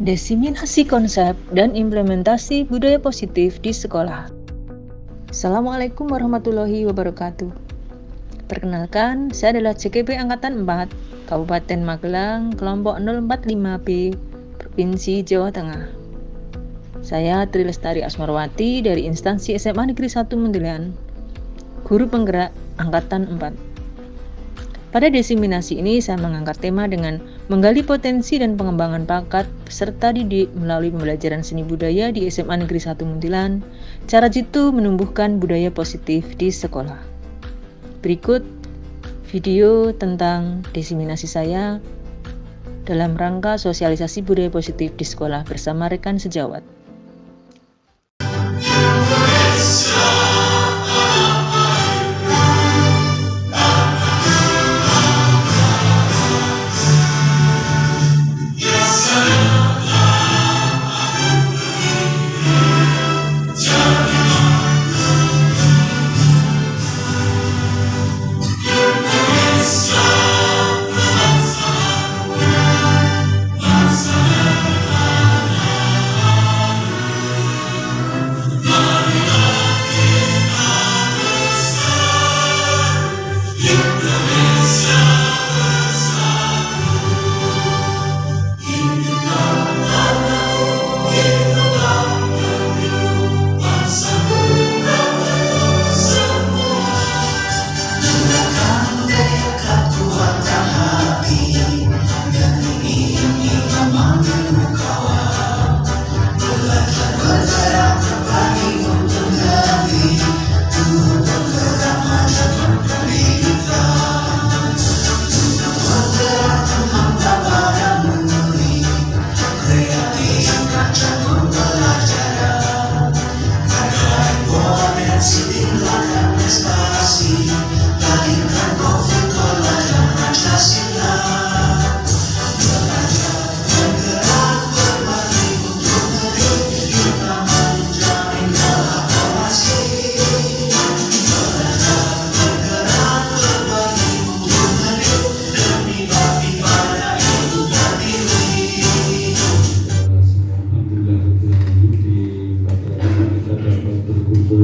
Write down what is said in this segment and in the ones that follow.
Diseminasi konsep dan implementasi budaya positif di sekolah. Assalamualaikum warahmatullahi wabarakatuh. Perkenalkan, saya adalah CKP Angkatan 4, Kabupaten Magelang, kelompok 045B, Provinsi Jawa Tengah. Saya Tri Lestari Asmarwati dari instansi SMA Negeri 1 Muntilan, guru penggerak Angkatan 4. Pada diseminasi ini, saya mengangkat tema dengan menggali potensi dan pengembangan bakat peserta didik melalui pembelajaran seni budaya di SMA Negeri 1 Muntilan, cara jitu menumbuhkan budaya positif di sekolah. Berikut video tentang diseminasi saya dalam rangka sosialisasi budaya positif di sekolah bersama rekan sejawat.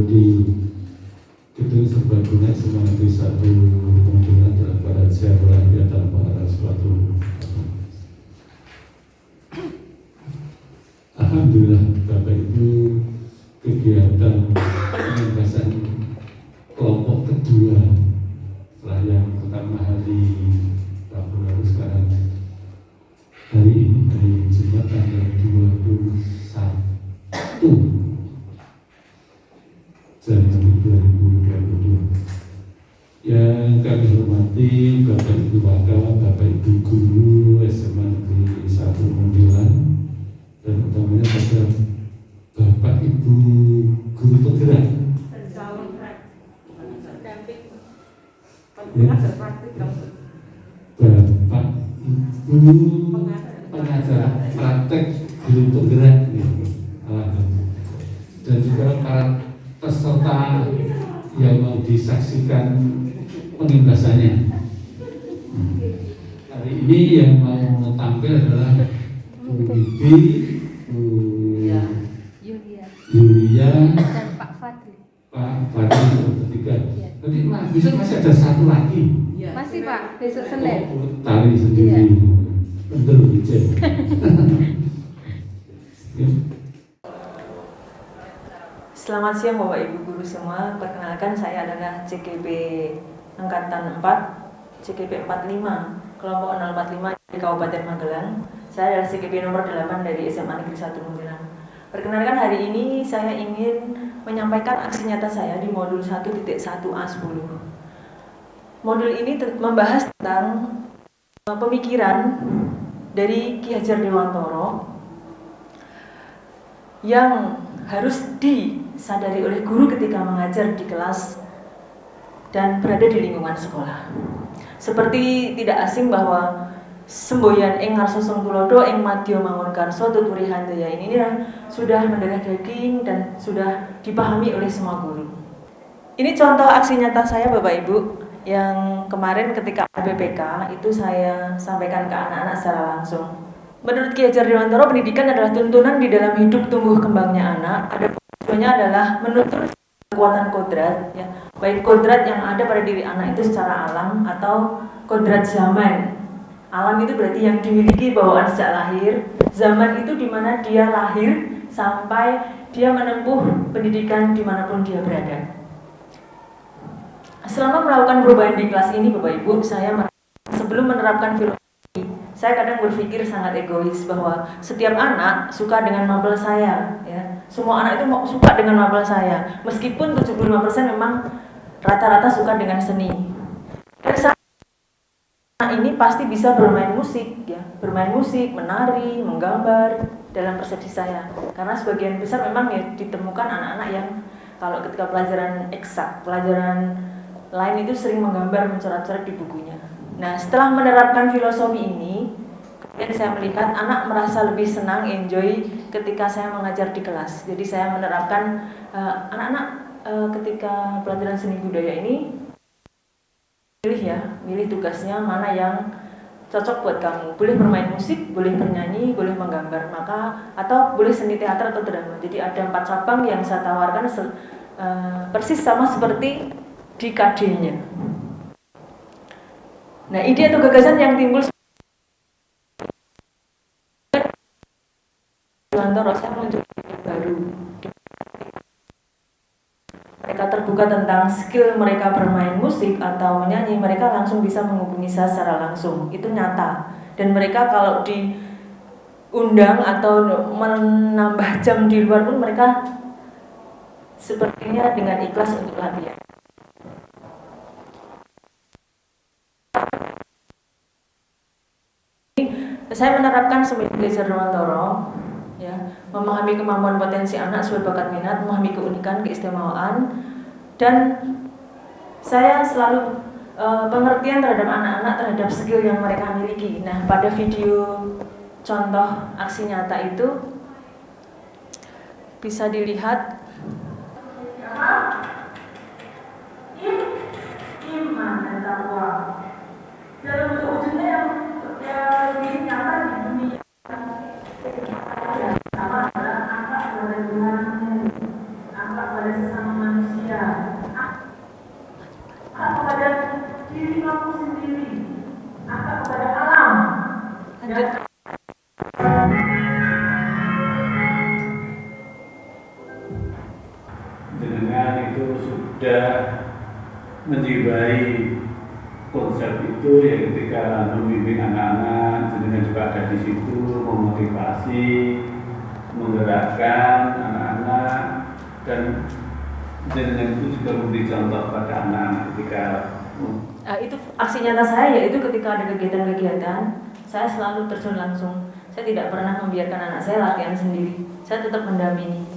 Di gedung serbaguna SMA Negeri 1 Muntilan dalam keadaan sehat walafiat tanpa ada suatu. Alhamdulillah Bapak Ibu, kegiatan penugasan kelompok kedua setelah yang pertama hari Rabu lalu, sekarang hari ini hari Jumat tanggal 21 Januari 2022. Yang kami hormati Bapak Ibu Wakil, Bapak Ibu Guru SMA Negeri 1 Muntilan, dan utamanya pada Bapak Ibu Guru penggerak. Bapak Ibu pengajar praktek guru penggerak, dan juga para peserta yang mau disaksikan pengibasannya. Hari ini yang mau tampil adalah Bu Bibi, Bu Yulia, dan Pak Fadli. Pak Fadli ketiga. Nanti besok masih ada satu lagi. Masih Pak, besok Senin. Tari sendiri. Betul Bijen. Selamat siang Bapak Ibu Guru semua. Perkenalkan, saya adalah CKP Angkatan 4, CKP 45, kelompok 045 di Kabupaten Magelang. Saya adalah CKP nomor 8 dari SMA Negeri 1 Muntilan. Perkenalkan, hari ini saya ingin menyampaikan aksi nyata saya di modul 1.1A10. Modul ini membahas tentang pemikiran dari Ki Hajar Dewantara yang harus disadari oleh guru ketika mengajar di kelas dan berada di lingkungan sekolah. Seperti tidak asing bahwa semboyan ing ngarsa sung tulodo ing madya mangun karsa tuturi handaya ini sudah mendarah daging dan sudah dipahami oleh semua guru. Ini contoh aksi nyata saya Bapak Ibu, yang kemarin ketika PPK itu saya sampaikan ke anak-anak secara langsung. Menurut Ki Hajar Dewantara, pendidikan adalah tuntunan di dalam hidup tumbuh kembangnya anak. Ada tujuannya adalah menuntun kekuatan kodrat, ya, baik kodrat yang ada pada diri anak itu secara alam atau kodrat zaman. Alam itu berarti yang dimiliki bawaan sejak lahir. Zaman itu dimana dia lahir sampai dia menempuh pendidikan dimanapun dia berada. Selama melakukan perubahan di kelas ini, Bapak Ibu, sebelum menerapkan filosofi, saya kadang berpikir sangat egois bahwa setiap anak suka dengan mapel saya, ya. Semua anak itu suka dengan mapel saya, meskipun 75% memang rata-rata suka dengan seni. Dan anak ini pasti bisa bermain musik, ya, bermain musik, menari, menggambar dalam persepsi saya. Karena sebagian besar memang ya ditemukan anak-anak yang kalau ketika pelajaran eksak, pelajaran lain itu sering menggambar, mencoret-coret di bukunya. Nah, setelah menerapkan filosofi ini, kemudian saya melihat anak merasa lebih senang, enjoy ketika saya mengajar di kelas. Jadi saya menerapkan anak-anak ketika pelajaran seni budaya ini, milih tugasnya mana yang cocok buat kamu. Boleh bermain musik, boleh bernyanyi, boleh menggambar, atau boleh seni teater atau drama. Jadi ada 4 cabang yang saya tawarkan persis sama seperti di KD-nya. Nah, ide atau gagasan yang timbul saya muncul baru. Mereka terbuka tentang skill mereka bermain musik atau menyanyi, mereka langsung bisa menghubungi saya secara langsung. Itu nyata. Dan mereka kalau diundang atau menambah jam di luar pun mereka sepertinya dengan ikhlas untuk latihan. Saya menerapkan seperti Ki Hajar Dewantara, ya, memahami kemampuan potensi anak sesuai bakat minat, memahami keunikan, keistimewaan, dan saya selalu pengertian terhadap anak-anak terhadap skill yang mereka miliki. Nah, pada video contoh aksi nyata itu bisa dilihat iman dan takwa dalam bentuk wujudnya yang lebih nyata di dunia. Sama adalah angkat kepada Tuhan, angkat pada sesama manusia, angkat kepada diri kamu sendiri, angkat kepada alam. Jenengan itu sudah menjiwai konsep itu ya ketika membimbing anak-anak, jenengan juga ada di situ memotivasi, menggerakkan anak-anak, dan jenengan itu juga memberi contoh pada anak-anak ketika itu aksi nyata saya, yaitu ketika ada kegiatan-kegiatan saya selalu terjun langsung. Saya tidak pernah membiarkan anak saya latihan sendiri, saya tetap mendampingi.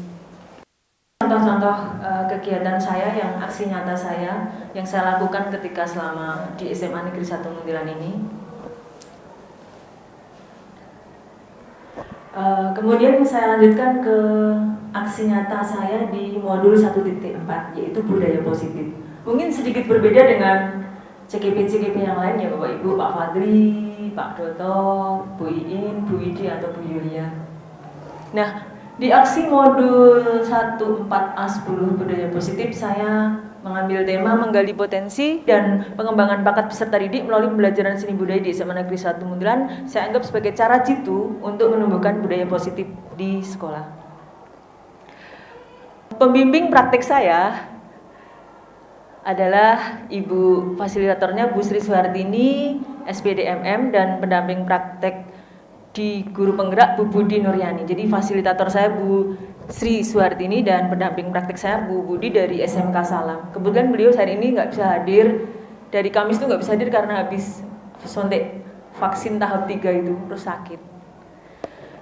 Contoh-contoh kegiatan saya yang aksi nyata saya yang saya lakukan ketika selama di SMA Negeri 1 Muntilan ini. Kemudian saya lanjutkan ke aksi nyata saya di modul 1.4, yaitu budaya positif. Mungkin sedikit berbeda dengan CGP yang lain ya Bapak Ibu, Pak Fadli, Pak Doto, Bu Iin, Bu Widi atau Bu Yulia. Nah, di aksi modul 14A10 budaya positif saya mengambil tema menggali potensi dan pengembangan bakat peserta didik melalui pembelajaran seni budaya di SMA Negeri 1 Muntilan. Saya anggap sebagai cara jitu untuk menumbuhkan budaya positif di sekolah. Pembimbing praktik saya adalah Ibu fasilitatornya Bu Sri Suhartini, SPDMM, dan pendamping praktek di guru penggerak Bu Budi Nuryani. Jadi fasilitator saya Bu Sri Suhartini dan pendamping praktik saya Bu Budi dari SMK Salam. Kebetulan beliau hari ini nggak bisa hadir, dari Kamis itu nggak bisa hadir karena habis suntik vaksin tahap 3 itu, terus sakit.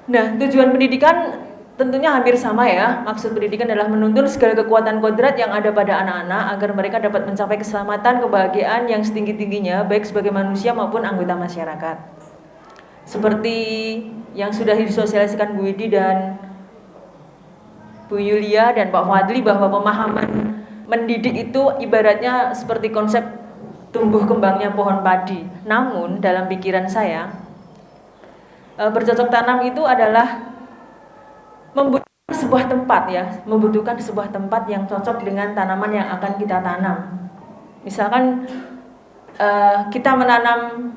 Nah, tujuan pendidikan tentunya hampir sama ya. Maksud pendidikan adalah menuntun segala kekuatan kodrat yang ada pada anak-anak agar mereka dapat mencapai keselamatan, kebahagiaan yang setinggi-tingginya baik sebagai manusia maupun anggota masyarakat. Seperti yang sudah disosialisasikan Bu Widi dan Bu Yulia dan Pak Fadli, bahwa pemahaman mendidik itu ibaratnya seperti konsep tumbuh kembangnya pohon padi. Namun dalam pikiran saya, bercocok tanam itu adalah membutuhkan sebuah tempat ya, membutuhkan sebuah tempat yang cocok dengan tanaman yang akan kita tanam. Misalkan kita menanam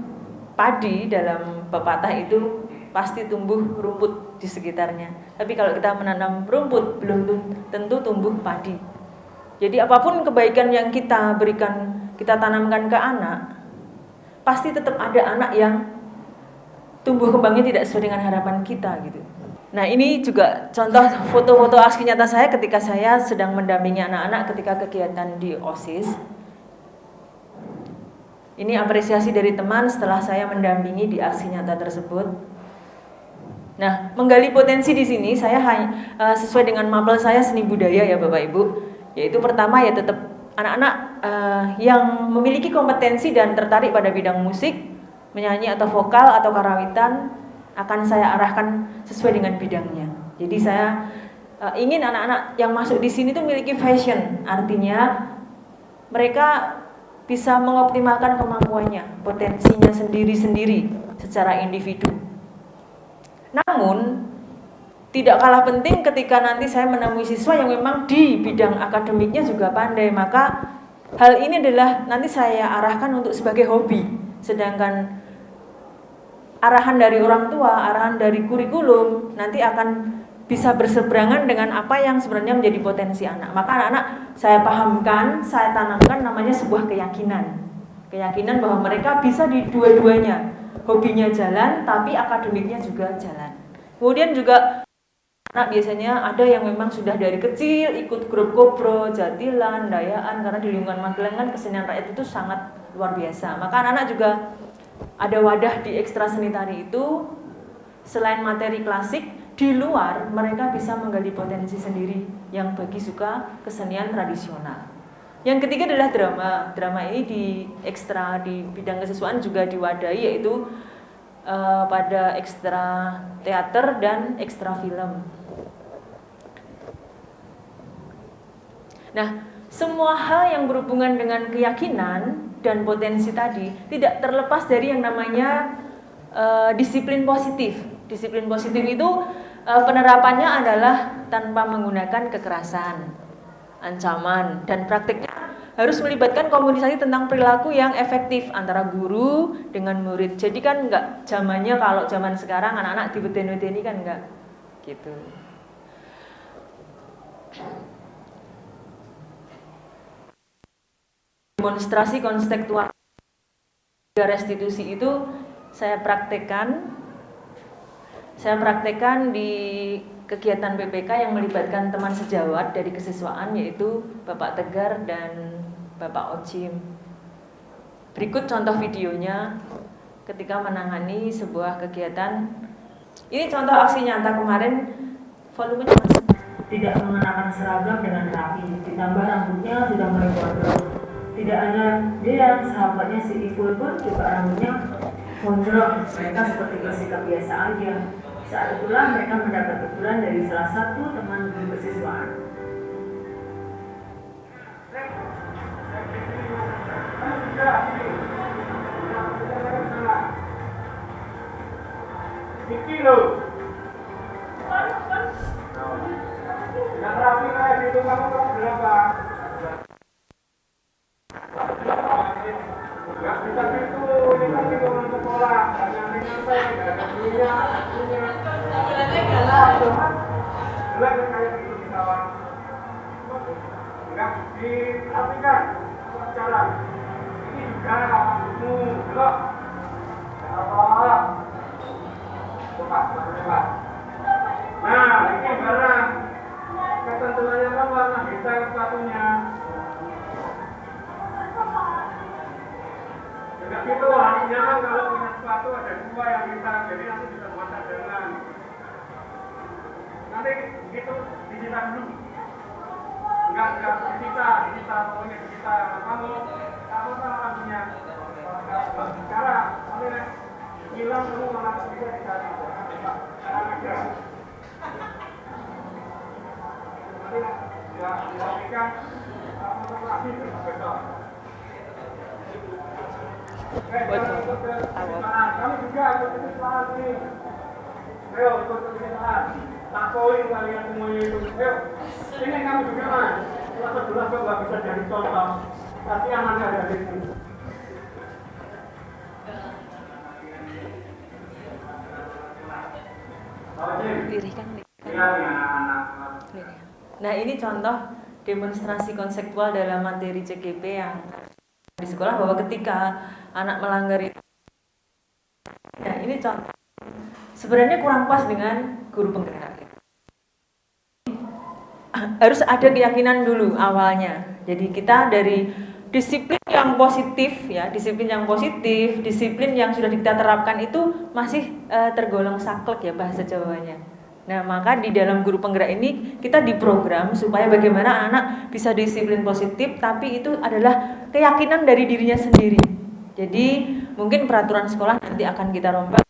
padi, dalam pepatah itu pasti tumbuh rumput di sekitarnya. Tapi kalau kita menanam rumput, belum tentu tumbuh padi. Jadi apapun kebaikan yang kita berikan, kita tanamkan ke anak, pasti tetap ada anak yang tumbuh kembangnya tidak sesuai dengan harapan kita gitu. Nah, ini juga contoh foto-foto aksi nyata saya ketika saya sedang mendampingi anak-anak ketika kegiatan di OSIS. Ini apresiasi dari teman setelah saya mendampingi di aksi nyata tersebut. Nah, menggali potensi di sini saya sesuai dengan mapel saya seni budaya ya Bapak Ibu. Yaitu pertama ya tetap anak-anak yang memiliki kompetensi dan tertarik pada bidang musik, menyanyi atau vokal atau karawitan akan saya arahkan sesuai dengan bidangnya. Jadi saya ingin anak-anak yang masuk di sini tuh memiliki passion, artinya mereka bisa mengoptimalkan kemampuannya, potensinya sendiri-sendiri secara individu. Namun tidak kalah penting ketika nanti saya menemui siswa yang memang di bidang akademiknya juga pandai, maka hal ini adalah nanti saya arahkan untuk sebagai hobi. Sedangkan arahan dari orang tua, arahan dari kurikulum nanti akan bisa berseberangan dengan apa yang sebenarnya menjadi potensi anak. Maka anak-anak saya pahamkan, saya tanamkan namanya sebuah keyakinan. Keyakinan bahwa mereka bisa di dua-duanya. Hobinya jalan, tapi akademiknya juga jalan. Kemudian juga anak biasanya ada yang memang sudah dari kecil ikut grup kopro, jatilan, dayaan, karena di lingkungan Magelang kan kesenian rakyat itu sangat luar biasa. Maka anak-anak juga ada wadah di ekstra seni tari itu, selain materi klasik, di luar mereka bisa menggali potensi sendiri yang bagi suka kesenian tradisional. Yang ketiga adalah drama. Drama ini di ekstra di bidang kesiswaan juga diwadahi, yaitu pada ekstra teater dan ekstra film. Nah, semua hal yang berhubungan dengan keyakinan dan potensi tadi tidak terlepas dari yang namanya disiplin positif. Disiplin positif itu penerapannya adalah tanpa menggunakan kekerasan, ancaman, dan praktiknya harus melibatkan komunikasi tentang perilaku yang efektif antara guru dengan murid. Jadi kan enggak zamannya kalau zaman sekarang anak-anak dibeten-beteni kan enggak gitu. Demonstrasi konstekstual restitusi itu saya praktekkan di kegiatan PPK yang melibatkan teman sejawat dari kesiswaan, yaitu Bapak Tegar dan Bapak Ocim. Berikut contoh videonya ketika menangani sebuah kegiatan. Ini contoh aksi nyata kemarin, volumenya masuk. Tidak mengenakan seragam dengan rapi, ditambah rambutnya sudah mulai gondrong. Tidak hanya dia, sahabatnya si Iful pun juga rambutnya gondrong. Mereka seperti bersikap biasa aja. Saat itulah mereka mendapat teguran dari salah satu teman guru kesiswaan. Kilo. Yang rapi kayak gitu kamu berapa? Gak bisa gitu, ini kan gitu orang sekolah, banyak nyantai, gak ada punya. Gelap kayak gitu di sawah. Enggak dirapikan jalan. Ini juga rambutmu, gelap. Apa? Coba. Nah, ini barang. Ketentuannya kan warna hitam sepatunya. Juga gitu, harinya kan kalau punya sepatu ada dua yang hitam, jadi nanti bisa buat cadangan. Nanti gitu disita dulu. Enggak disita, pokoknya disita. Kamu kan langsungnya. Sekarang, nanti hilang dulu malah bisa dicari. Sekarang aja. Nanti dirapikan, fotografi besok. Kamu juga ikut kesalahan nih. Ayo, ikut kegiatan. Lakuin kalian semuanya itu. Ayo, ini kamu juga mas. Kelas 11 kok nggak bisa jadi contoh. Pasti amannya ada di sini. Nah, ini contoh demonstrasi konseptual dalam materi CGP yang di sekolah, bahwa ketika anak melanggar itu, nah ini contoh sebenarnya kurang pas dengan guru penggerak. Harus ada keyakinan dulu awalnya. Jadi kita dari disiplin yang positif ya, disiplin yang sudah kita terapkan itu masih tergolong saklek ya bahasa Jawanya. Nah, maka di dalam guru penggerak ini kita diprogram supaya bagaimana anak bisa disiplin positif, tapi itu adalah keyakinan dari dirinya sendiri. Jadi mungkin peraturan sekolah nanti akan kita rombak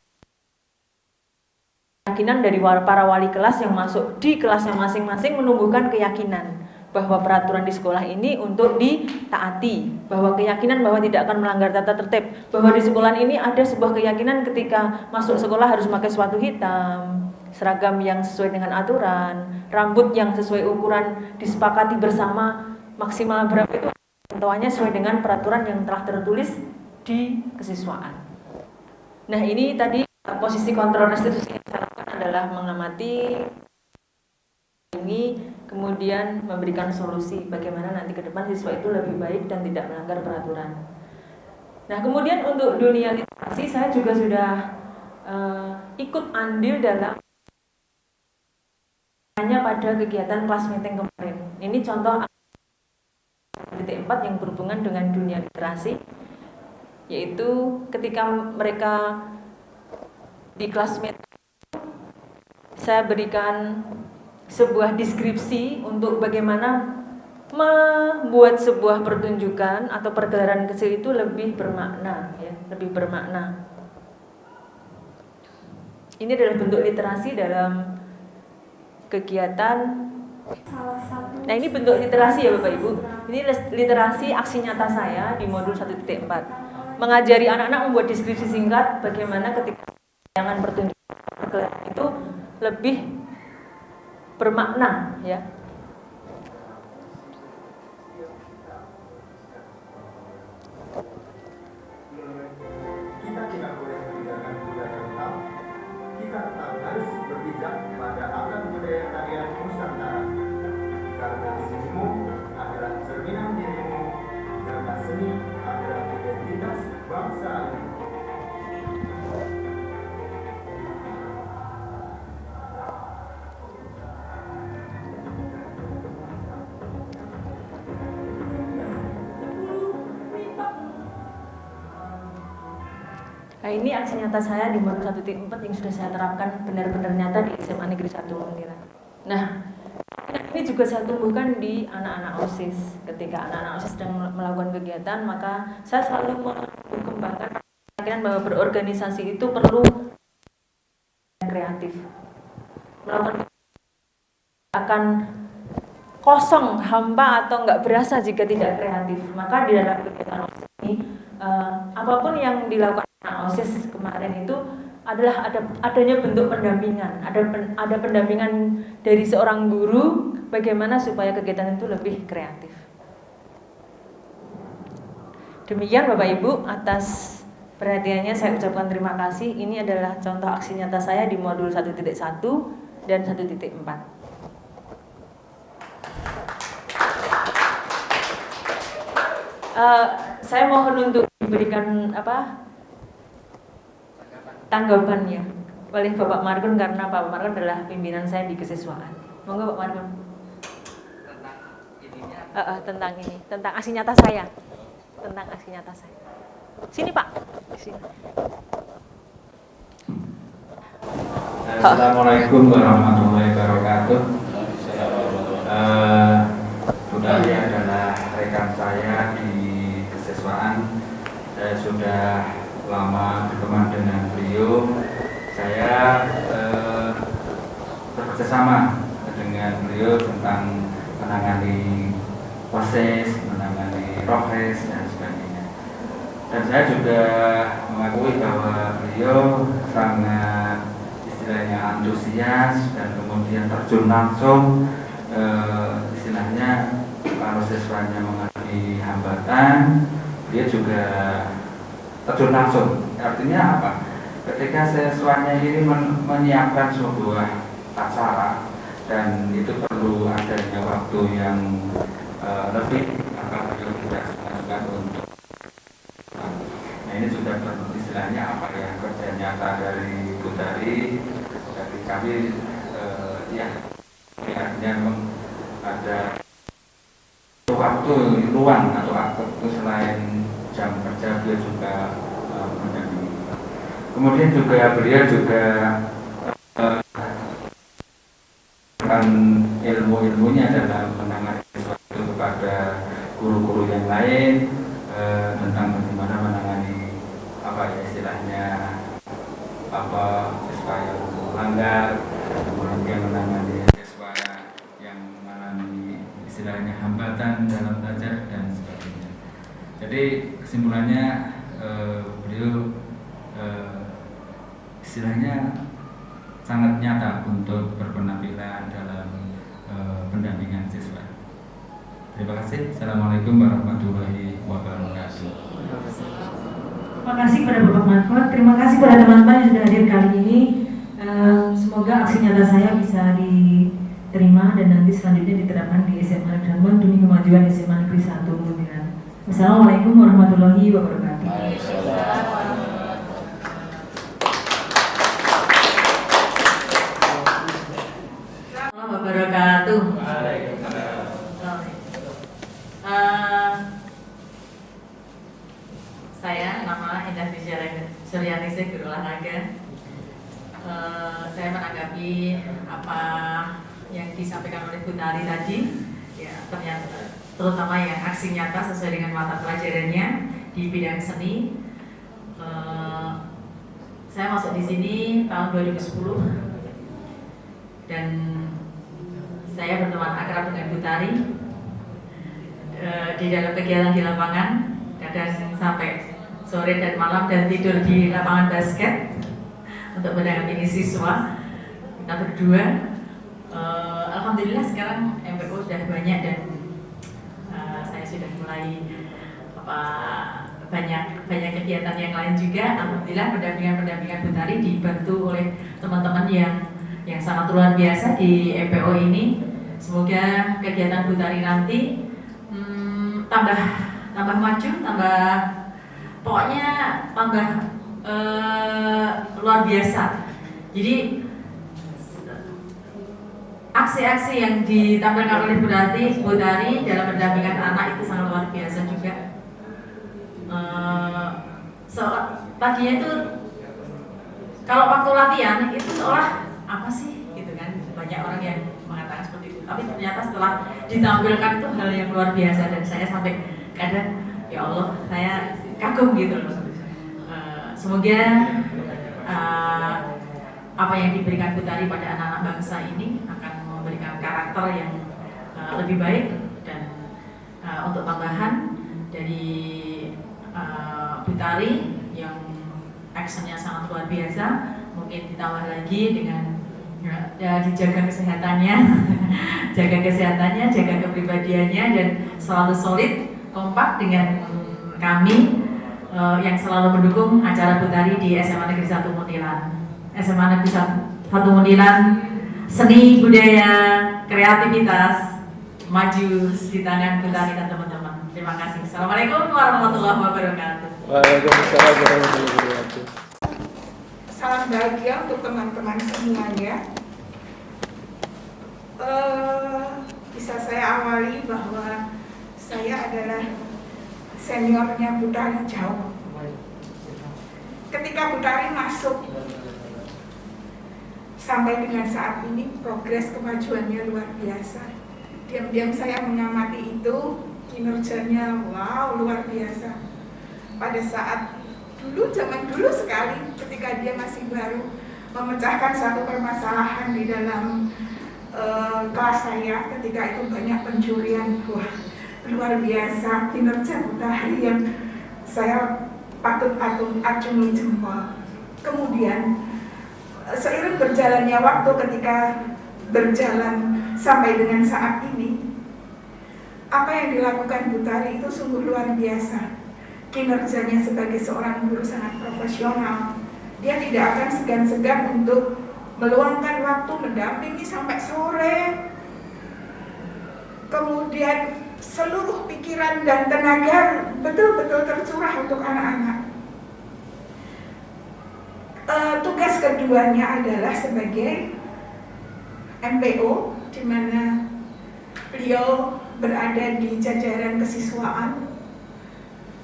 keyakinan dari para wali kelas yang masuk di kelasnya masing-masing, menumbuhkan keyakinan bahwa peraturan di sekolah ini untuk ditaati, bahwa keyakinan bahwa tidak akan melanggar tata tertib, bahwa di sekolah ini ada sebuah keyakinan ketika masuk sekolah harus pakai sepatu hitam, seragam yang sesuai dengan aturan, rambut yang sesuai ukuran disepakati bersama maksimal berapa itu tentuannya sesuai dengan peraturan yang telah tertulis di kesiswaan. Nah, ini tadi posisi kontrol restitusi yang saya lakukan adalah mengamati ini, kemudian memberikan solusi bagaimana nanti ke depan siswa itu lebih baik dan tidak melanggar peraturan. Nah, kemudian untuk dunia literasi saya juga sudah ikut andil dalam hanya pada kegiatan kelas meeting kemarin. Ini contoh titik 4 yang berhubungan dengan dunia literasi, yaitu ketika mereka di kelas meeting saya berikan sebuah deskripsi untuk bagaimana membuat sebuah pertunjukan atau pergelaran kecil itu lebih bermakna ya, lebih bermakna. Ini adalah bentuk literasi dalam kegiatan. Nah, ini bentuk literasi ya Bapak Ibu. Ini literasi aksi nyata saya di modul 1.4. Mengajari anak-anak membuat deskripsi singkat bagaimana ketika tayangan pertunjukan itu lebih bermakna ya. Kita tidak boleh meninggalkan budaya lokal. Kita tetap harus berpijak pada akar budaya tarian Nusantara. Karena senimu adalah cerminan dirimu, karena seni adalah identitas bangsa ini. Nah, ini aksi nyata saya di modul 1.4 yang sudah saya terapkan benar-benar nyata di SMA Negeri 1 Muntiran. Nah, ini juga saya tumbuhkan di anak-anak OSIS. Ketika anak-anak OSIS sedang melakukan kegiatan, maka saya selalu mengembangkan keyakinan bahwa berorganisasi itu perlu kreatif. Melakukan akan kosong, hampa atau nggak berasa jika tidak kreatif. Maka di dalam kegiatan OSIS ini, apapun yang dilakukan OSIS kemarin itu adalah adanya bentuk pendampingan, ada pendampingan dari seorang guru bagaimana supaya kegiatan itu lebih kreatif. Demikian Bapak Ibu, atas perhatiannya saya ucapkan terima kasih. Ini adalah contoh aksi nyata saya di modul 1.1 dan 1.4. Saya mohon untuk diberikan tanggapannya oleh Bapak Margun, karena Bapak Margun adalah pimpinan saya di kesiswaan. Monggo Pak Margun. Tentang ini, tentang aksi nyata saya. Tentang aksi nyata saya. Sini Pak. Sini. Assalamualaikum warahmatullahi wabarakatuh. Budaya adalah rekan saya di kesiswaan. Saya sudah lama berteman dengan beliau. Saya bekerjasama dengan beliau tentang menangani proses, menangani prokes dan sebagainya. Dan saya juga mengakui bahwa beliau sangat istilahnya antusias dan kemudian terjun langsung, istilahnya kalau siswanya mengalami hambatan, dia juga terjun langsung. Artinya apa? Ketika siswanya ini menyiapkan sebuah acara dan itu perlu adanya waktu yang lebih, maka beliau tidak segan untuk. Nah, ini sudah istilahnya apa ya, kerja nyata dari Bu Tari, dari kami, ya artinya ada waktu luang atau waktu selain jam kerja beliau juga mendampingi. Kemudian juga beliau juga ilmu-ilmunya dalam menangani sesuatu kepada guru-guru yang lain, tentang bagaimana menangani apa ya istilahnya siswa yang melanggar, kemudian menangani siswa yang mengalami istilahnya hambatan dalam belajar dan sebagainya. Jadi kesimpulannya beliau istilahnya sangat nyata untuk berpenampilan dalam pendampingan siswa. Terima kasih. Assalamualaikum warahmatullahi wabarakatuh. Terima kasih pada Bapak Markot, terima kasih pada teman-teman yang sudah hadir kali ini. Semoga aksi nyata saya bisa diterima dan nanti selanjutnya diterapkan di SMA Negeri Darmon demi kemajuan SMA Negeri 1 Muntilan. Wassalamualaikum warahmatullahi wabarakatuh. Wabarakatuh. Saya nama Indah Suryaningsih, guru olahraga. Saya menanggapi apa yang disampaikan oleh Bu Tari tadi, ya ternyata terutama yang aksi nyata sesuai dengan mata pelajarannya di bidang seni. Saya masuk di sini tahun 2010 dan saya berteman akrab dengan Bu Tari di dalam kegiatan di lapangan, kadang sampai sore dan malam dan tidur di lapangan basket untuk mendampingi siswa. Kita berdua, alhamdulillah sekarang MPO sudah banyak dan saya sudah mulai banyak kegiatan yang lain juga. Alhamdulillah pendampingan Bu Tari dibantu oleh teman-teman yang sangat luar biasa di MPO ini. Semoga kegiatan Bu Tari nanti tambah maju, pokoknya tambah luar biasa. Jadi aksi-aksi yang ditampilkan oleh Bu Tari dalam mendampingkan anak itu sangat luar biasa juga. Tadinya itu kalau waktu latihan itu seolah apa sih gitu kan, banyak orang yang mengatakan seperti itu, tapi ternyata setelah ditampilkan itu hal yang luar biasa dan saya sampai kadang ya Allah saya kagum gitu loh. Semoga apa yang diberikan Bu Tari pada anak-anak bangsa ini akan memberikan karakter yang lebih baik dan untuk tambahan dari Bu Tari yang actionnya sangat luar biasa, mungkin ditambah lagi dengan dijaga kesehatannya, jaga kepribadiannya dan selalu solid, kompak dengan kami yang selalu mendukung acara Bu Tari di SMA Negeri 1 Muntilan. SMA Negeri 1 Muntilan, seni, budaya, kreativitas maju di tangan Bu Tari dan teman-teman. Terima kasih. Assalamualaikum warahmatullahi wabarakatuh. Waalaikumsalam warahmatullahi wabarakatuh. Salam bahagia untuk teman-teman semuanya. Bisa saya awali bahwa saya adalah seniornya Bu Tari jauh. Ketika Bu Tari masuk sampai dengan saat ini, progres kemajuannya luar biasa. Diam-diam saya mengamati itu, kinerjanya wow luar biasa. Pada saat zaman dulu sekali ketika dia masih baru memecahkan satu permasalahan di dalam kelas saya, ketika itu banyak pencurian, wah luar biasa kinerja Bu Tari yang saya patut acungi jempol. Kemudian seiring berjalannya waktu ketika berjalan sampai dengan saat ini, apa yang dilakukan Bu Tari itu sungguh luar biasa. Kinerjanya sebagai seorang guru sangat profesional. Dia tidak akan segan-segan untuk meluangkan waktu mendampingi sampai sore. Kemudian seluruh pikiran dan tenaga betul-betul tercurah untuk anak-anak. Tugas keduanya adalah sebagai MPO, di mana beliau berada di jajaran kesiswaan.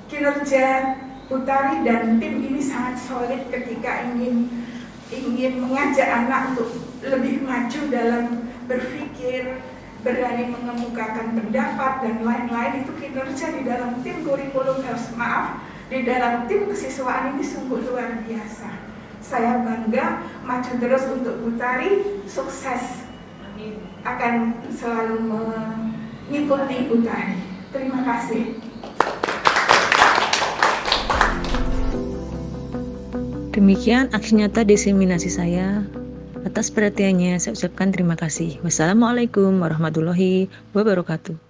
Kinerja Bu Tari dan tim ini sangat solid ketika ingin mengajak anak untuk lebih maju dalam berpikir, berani mengemukakan pendapat dan lain-lain. Itu kinerja di dalam tim kurikulum, di dalam tim kesiswaan ini sungguh luar biasa. Saya bangga, maju terus untuk Bu Tari, sukses. Akan selalu mengikuti Bu Tari. Terima kasih. Demikian aksi nyata diseminasi saya. Atas perhatiannya saya ucapkan terima kasih. Wassalamualaikum warahmatullahi wabarakatuh.